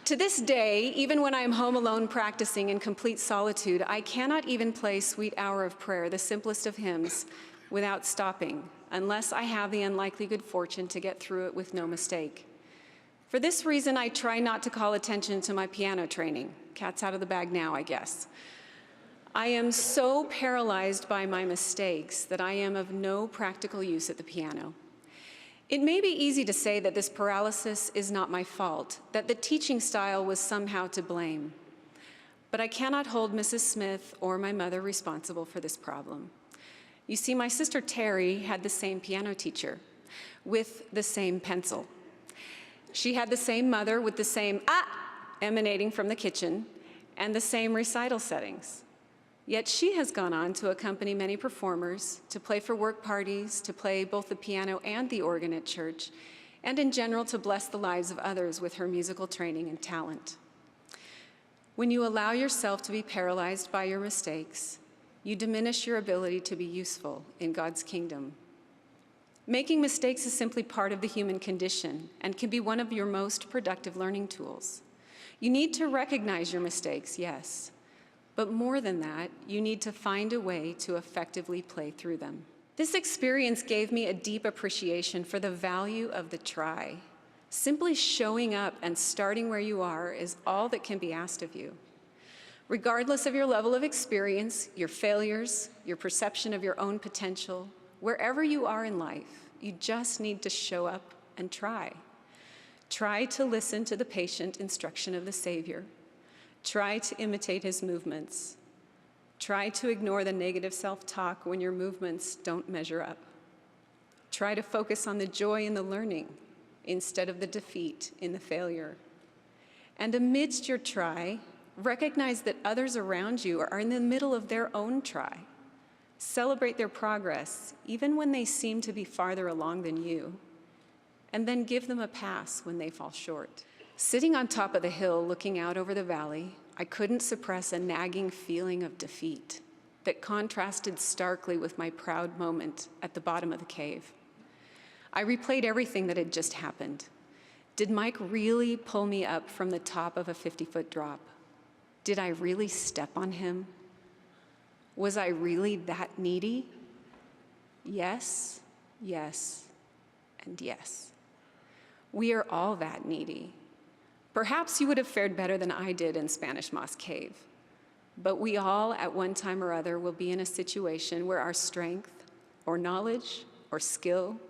To this day, even when I am home alone practicing in complete solitude, I cannot even play Sweet Hour of Prayer, the simplest of hymns, without stopping, unless I have the unlikely good fortune to get through it with no mistake. For this reason, I try not to call attention to my piano training. Cat's out of the bag now, I guess. I am so paralyzed by my mistakes that I am of no practical use at the piano. It may be easy to say that this paralysis is not my fault, that the teaching style was somehow to blame. But I cannot hold Mrs. Smith or my mother responsible for this problem. You see, my sister Terry had the same piano teacher with the same pencil. She had the same mother with the same emanating from the kitchen and the same recital settings. Yet she has gone on to accompany many performers, to play for work parties, to play both the piano and the organ at church, and in general to bless the lives of others with her musical training and talent. When you allow yourself to be paralyzed by your mistakes, you diminish your ability to be useful in God's kingdom. Making mistakes is simply part of the human condition and can be one of your most productive learning tools. You need to recognize your mistakes, yes. But more than that, you need to find a way to effectively play through them. This experience gave me a deep appreciation for the value of the try. Simply showing up and starting where you are is all that can be asked of you. Regardless of your level of experience, your failures, your perception of your own potential, wherever you are in life, you just need to show up and try. Try to listen to the patient instruction of the Savior. Try to imitate his movements. Try to ignore the negative self-talk when your movements don't measure up. Try to focus on the joy in the learning instead of the defeat in the failure. And amidst your try, recognize that others around you are in the middle of their own try. Celebrate their progress, even when they seem to be farther along than you, and then give them a pass when they fall short. Sitting on top of the hill looking out over the valley, I couldn't suppress a nagging feeling of defeat that contrasted starkly with my proud moment at the bottom of the cave. I replayed everything that had just happened. Did Mike really pull me up from the top of a 50-foot drop? Did I really step on him? Was I really that needy? Yes, yes, and yes. We are all that needy. Perhaps you would have fared better than I did in Spanish Moss Cave, but we all at one time or other will be in a situation where our strength or knowledge or skill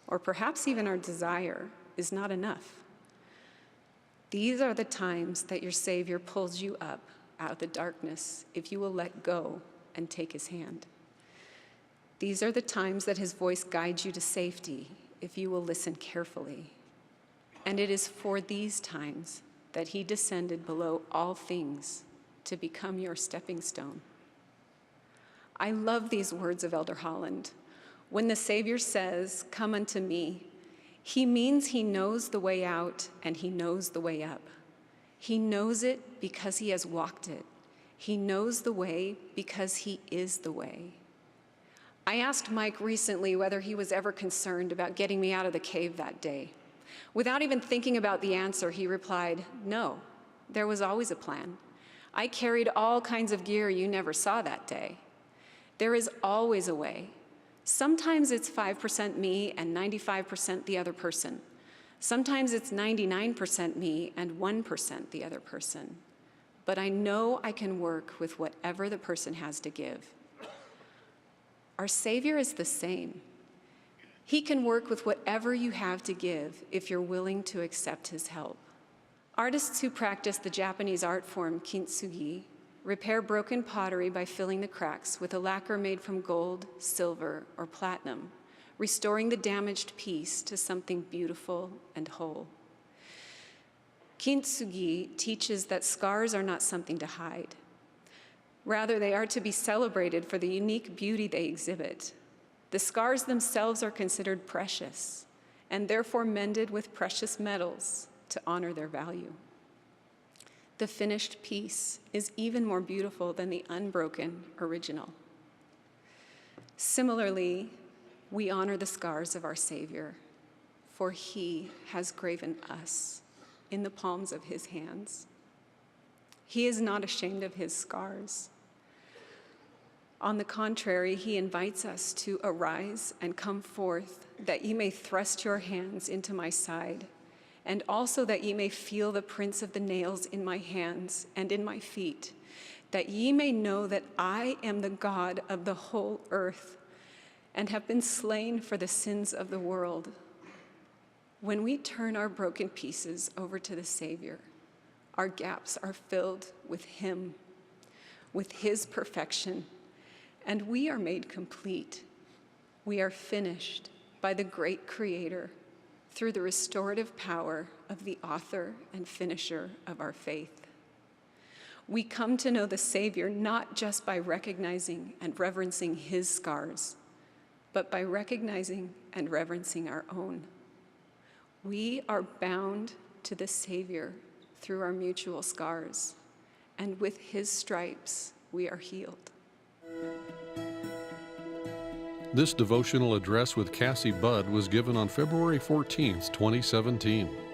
or perhaps even our desire is not enough. These are the times that your Savior pulls you up out of the darkness if you will let go and take his hand. These are the times that his voice guides you to safety if you will listen carefully. And it is for these times that he descended below all things to become your stepping stone. I love these words of Elder Holland. When the Savior says, "Come unto me," he means he knows the way out and he knows the way up. He knows it because he has walked it. He knows the way because he is the way. I asked Mike recently whether he was ever concerned about getting me out of the cave that day. Without even thinking about the answer, he replied, "No, there was always a plan. I carried all kinds of gear you never saw that day. There is always a way. Sometimes it's 5% me and 95% the other person. Sometimes it's 99% me and 1% the other person. But I know I can work with whatever the person has to give." Our Savior is the same. He can work with whatever you have to give if you're willing to accept his help. Artists who practice the Japanese art form kintsugi repair broken pottery by filling the cracks with a lacquer made from gold, silver, or platinum, restoring the damaged piece to something beautiful and whole. Kintsugi teaches that scars are not something to hide. Rather, they are to be celebrated for the unique beauty they exhibit. The scars themselves are considered precious and therefore mended with precious metals to honor their value. The finished piece is even more beautiful than the unbroken original. Similarly, we honor the scars of our Savior, for he has graven us in the palms of his hands. He is not ashamed of his scars. On the contrary, he invites us to arise and come forth, that ye may thrust your hands into my side, and also that ye may feel the prints of the nails in my hands and in my feet, that ye may know that I am the God of the whole earth, and have been slain for the sins of the world. When we turn our broken pieces over to the Savior, our gaps are filled with him, with his perfection, and we are made complete. We are finished by the great Creator through the restorative power of the author and finisher of our faith. We come to know the Savior not just by recognizing and reverencing his scars, but by recognizing and reverencing our own. We are bound to the Savior through our mutual scars, and with his stripes we are healed. This devotional address with Cassy Budd was given on February 14, 2017.